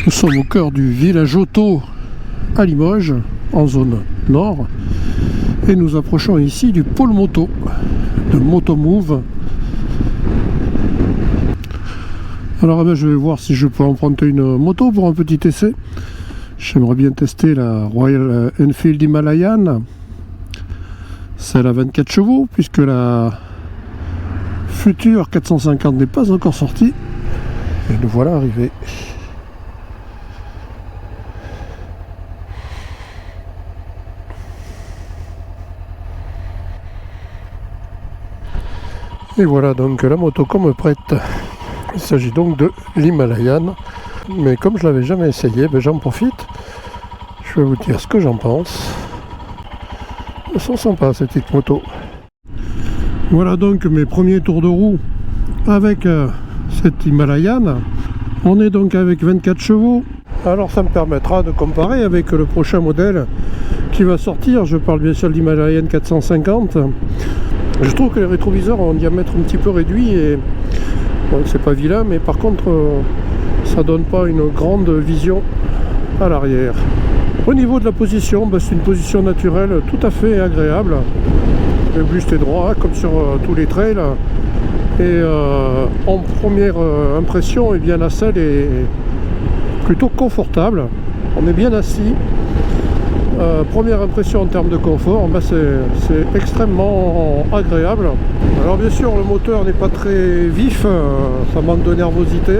Nous sommes au cœur du village auto à Limoges, en zone nord, et nous approchons ici du pôle moto de Motomove. Alors je vais voir si je peux emprunter une moto pour un petit essai. J'aimerais bien tester la Royal Enfield Himalayan, celle à 24 chevaux, puisque la future 450 n'est pas encore sortie. Et nous voilà arrivés. Et voilà donc la moto qu'on me prête. Il s'agit donc de l'Himalayan. Mais comme je l'avais jamais essayé, j'en profite. Je vais vous dire ce que j'en pense. Elles sont sympas ces petites motos. Voilà donc mes premiers tours de roue avec cette Himalayan. On est donc avec 24 chevaux. Alors ça me permettra de comparer avec le prochain modèle qui va sortir. Je parle bien sûr de l'Himalayan 450. Je trouve que les rétroviseurs ont un diamètre un petit peu réduit et bon, c'est pas vilain, mais par contre ça donne pas une grande vision à l'arrière. Au niveau de la position, c'est une position naturelle tout à fait agréable. Le buste est droit comme sur tous les trails. Et en première impression, la selle est plutôt confortable. On est bien assis. Première impression en termes de confort, c'est extrêmement agréable. Alors bien sûr le moteur n'est pas très vif, ça manque de nervosité.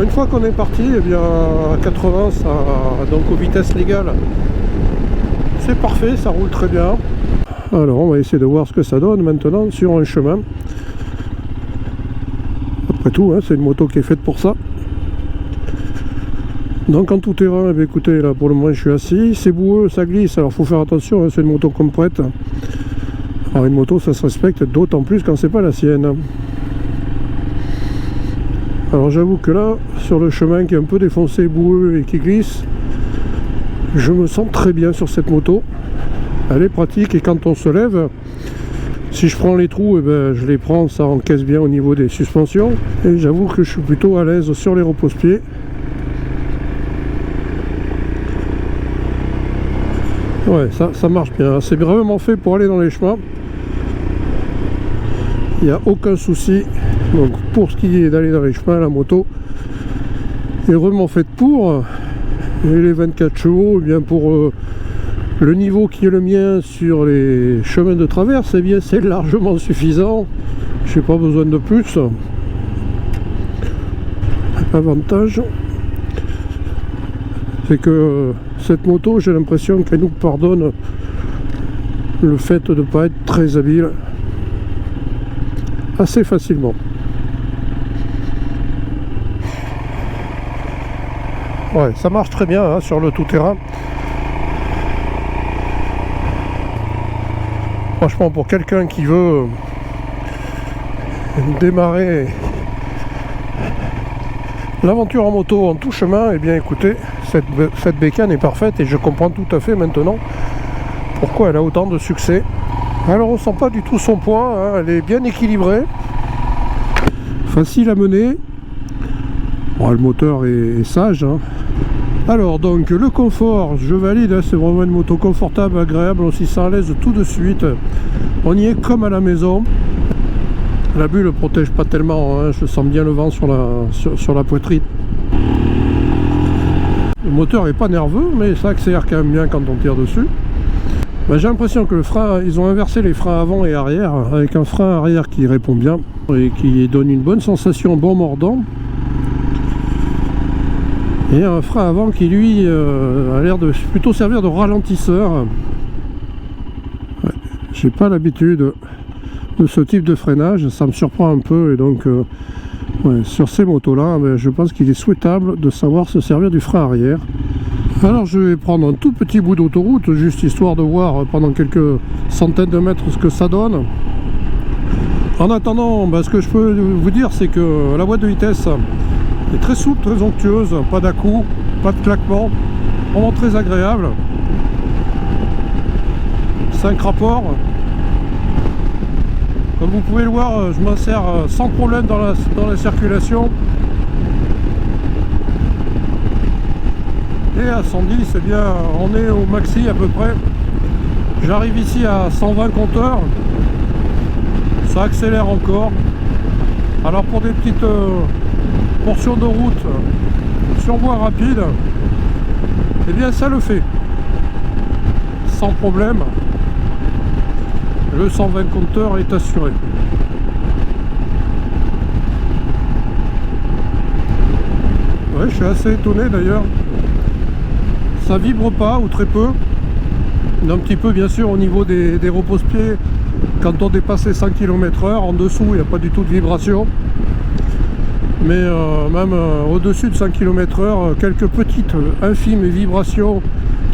Une fois qu'on est parti, à 80, donc aux vitesses légales, c'est parfait, ça roule très bien. Alors on va essayer de voir ce que ça donne maintenant sur un chemin. Après tout, c'est une moto qui est faite pour ça. Donc en tout terrain, écoutez, là pour le moment je suis assis, c'est boueux, ça glisse, alors faut faire attention, c'est une moto qu'on me prête. Alors une moto ça se respecte, d'autant plus quand c'est pas la sienne. Alors j'avoue que là, sur le chemin qui est un peu défoncé, boueux et qui glisse, je me sens très bien sur cette moto. Elle est pratique et quand on se lève, si je prends les trous, je les prends, ça encaisse bien au niveau des suspensions. Et j'avoue que je suis plutôt à l'aise sur les repose-pieds. Ouais, ça marche bien, c'est vraiment fait pour aller dans les chemins. Il n'y a aucun souci. Donc pour ce qui est d'aller dans les chemins, la moto est vraiment faite pour. Et les 24 chevaux, pour le niveau qui est le mien sur les chemins de traverse, c'est largement suffisant. Je n'ai pas besoin de plus. L'avantage, c'est que cette moto, j'ai l'impression qu'elle nous pardonne le fait de ne pas être très habile assez facilement. Ouais, ça marche très bien sur le tout-terrain. Franchement, pour quelqu'un qui veut démarrer l'aventure en moto en tout chemin, écoutez, cette bécane est parfaite et je comprends tout à fait maintenant pourquoi elle a autant de succès. Elle ne ressent pas du tout son poids, elle est bien équilibrée, facile à mener. Bon, le moteur est sage. Alors donc le confort, je valide, c'est vraiment une moto confortable, agréable, on s'y sent à l'aise tout de suite. On y est comme à la maison. La bulle ne protège pas tellement, je sens bien le vent sur la poitrine. Le moteur n'est pas nerveux, mais ça accélère quand même bien quand on tire dessus. J'ai l'impression que le frein, ils ont inversé les freins avant et arrière, avec un frein arrière qui répond bien et qui donne une bonne sensation bon mordant. Et un frein avant qui lui a l'air de plutôt servir de ralentisseur. Ouais, j'ai pas l'habitude de ce type de freinage, ça me surprend un peu et donc sur ces motos là je pense qu'il est souhaitable de savoir se servir du frein arrière. Alors je vais prendre un tout petit bout d'autoroute juste histoire de voir pendant quelques centaines de mètres ce que ça donne. En attendant, ce que je peux vous dire c'est que la boîte de vitesse est très souple, très onctueuse, pas d'à-coups, pas de claquement, vraiment très agréable. 5 rapports. Comme vous pouvez le voir, je m'en sers sans problème dans la circulation. Et à 110, eh bien, on est au maxi à peu près. J'arrive ici à 120 compteurs. Ça accélère encore. Alors pour des petites portions de route sur voie rapide, eh bien ça le fait. Sans problème. Le 120 compteurs est assuré. Ouais, je suis assez étonné d'ailleurs. Ça vibre pas ou très peu. Un petit peu bien sûr au niveau des repose-pieds. Quand on dépasse les 100 km/h, en dessous il n'y a pas du tout de vibration. Mais même au-dessus de 100 km/h, quelques petites infimes vibrations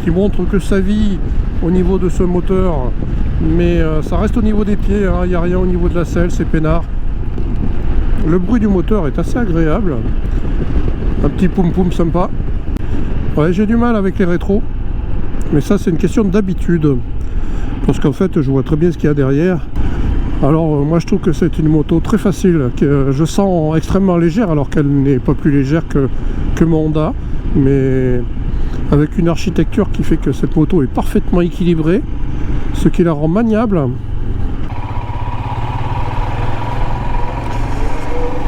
qui montrent que ça vit au niveau de ce moteur. Mais ça reste au niveau des pieds, hein, il n'y a rien au niveau de la selle, c'est peinard. Le bruit du moteur est assez agréable. Un petit poum poum sympa. Ouais, j'ai du mal avec les rétros. Mais ça c'est une question d'habitude. Parce qu'en fait je vois très bien ce qu'il y a derrière. Alors moi je trouve que c'est une moto très facile, que je sens extrêmement légère alors qu'elle n'est pas plus légère que mon Honda. Mais avec une architecture qui fait que cette moto est parfaitement équilibrée. Ce qui la rend maniable.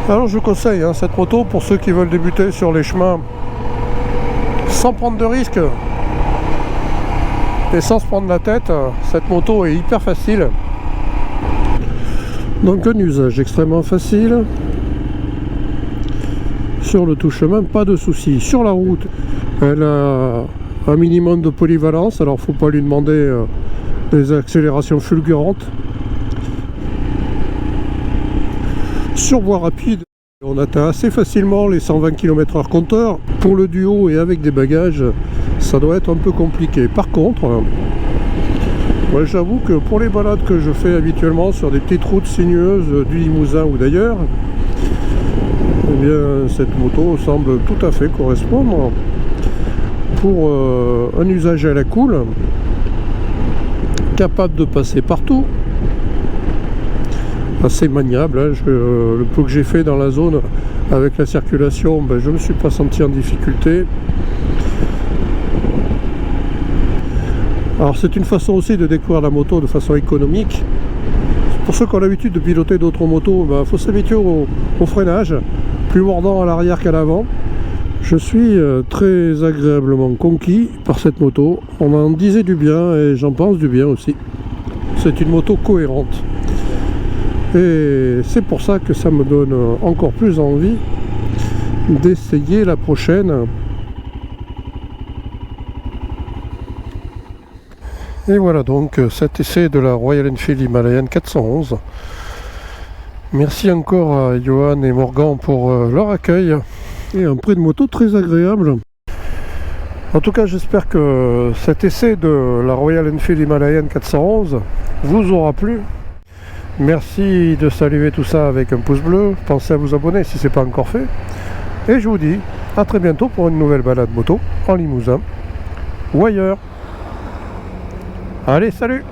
Alors je conseille cette moto pour ceux qui veulent débuter sur les chemins sans prendre de risques et sans se prendre la tête. Cette moto est hyper facile. Donc un usage extrêmement facile. Sur le tout chemin, pas de soucis. Sur la route, elle a un minimum de polyvalence. Alors faut pas lui demander des accélérations fulgurantes. Sur voie rapide, on atteint assez facilement les 120 km/h compteur. Pour le duo et avec des bagages, ça doit être un peu compliqué. Par contre, ouais, j'avoue que pour les balades que je fais habituellement sur des petites routes sinueuses du Limousin ou d'ailleurs, eh bien cette moto semble tout à fait correspondre pour un usage à la cool, capable de passer partout, assez maniable. Le peu que j'ai fait dans la zone avec la circulation, je ne me suis pas senti en difficulté. Alors c'est une façon aussi de découvrir la moto de façon économique. Pour ceux qui ont l'habitude de piloter d'autres motos, il faut s'habituer au freinage, plus mordant à l'arrière qu'à l'avant. Je suis très agréablement conquis par cette moto. On en disait du bien et j'en pense du bien aussi. C'est une moto cohérente. Et c'est pour ça que ça me donne encore plus envie d'essayer la prochaine. Et voilà donc cet essai de la Royal Enfield Himalayan 411. Merci encore à Johan et Morgan pour leur accueil et un prix de moto très agréable. En tout cas, j'espère que cet essai de la Royal Enfield Himalayan 411 vous aura plu. Merci de saluer tout ça avec un pouce bleu. Pensez à vous abonner si ce n'est pas encore fait. Et je vous dis à très bientôt pour une nouvelle balade moto en Limousin ou ailleurs. Allez, salut!